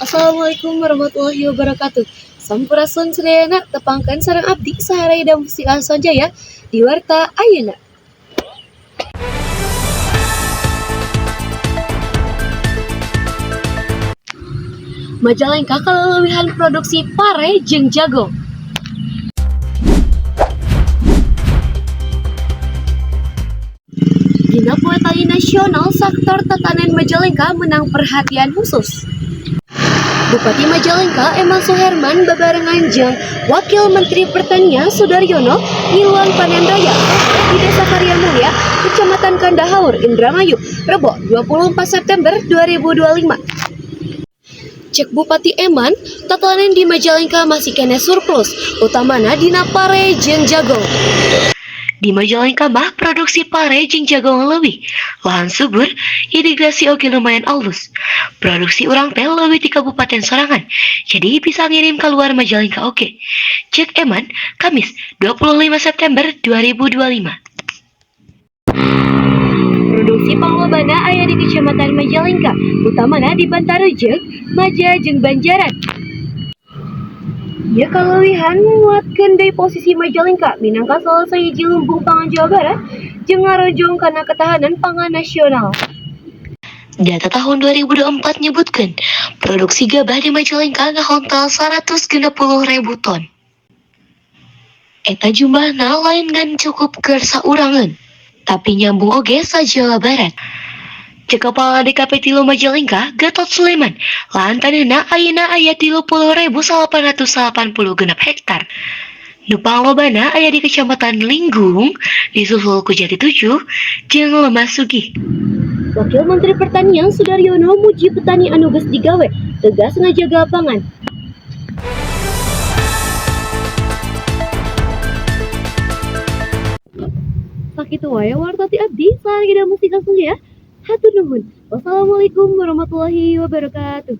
Assalamualaikum warahmatullahi wabarakatuh. Sampurasun Sriana tepangkan sareng abdi saharai dan musik Sanjaya di Warta Ayeuna. Majalengka kaleuwihan produksi pare jeung jago. Dina Poe Tani Nasional, sektor tatanan Majalengka menang perhatian khusus. Bupati Majalengka Eman Suherman babarengan jeung Wakil Menteri Pertanian Sudaryono ngiluan panen raya di Desa Karya Mulya, Kecamatan Kandahaur, Indramayu, Rebo 24 September 2025. Cek Bupati Eman, tatanan di Majalengka masih kene surplus, utamana dina pare jeung jagung. Di Majalengka mah produksi pare jeung jagung leuwih, lahan subur, irigasi oge lumayan alus. Produksi urang teh leuwih di Kabupaten Sorangan, jadi bisa ngirim keluar Majalengka oge. Cek Eman, Kamis 25 September 2025. Produksi panglobana aya di Kecamatan Majalengka, utamana di Bantarujeug, Maja jeung Banjaran. Ya kaleuwihan nguatkeun deui posisi Majalengka minangka salah sahiji lumbung pangan Jawa Barat jeung ngarojong kana ketahanan pangan nasional. Data tahun 2024 nyebutkeun produksi gabah di Majalengka ngahontal 160.000 ton. Eta jumlahna lain ngan cukup keur saurangeun, tapi nyambung oge sa Jawa Barat. Cek Kepala DKP Tilu Majalengka, Gatot Sulaiman, lahan tanahna ayeuna aya 30.880 hektar. Nu panglobana aya di Kecamatan Linggung, disusul ku Jati 7, jeung Lemas Sugih. Wakil Menteri Pertanian Sudaryono muji petani anu geus digawe, tegas ngajaga pangan. Sakitu wae warta ti abdi saha musik langsung ya. Hatur nuhun. Wassalamualaikum warahmatullahi wabarakatuh.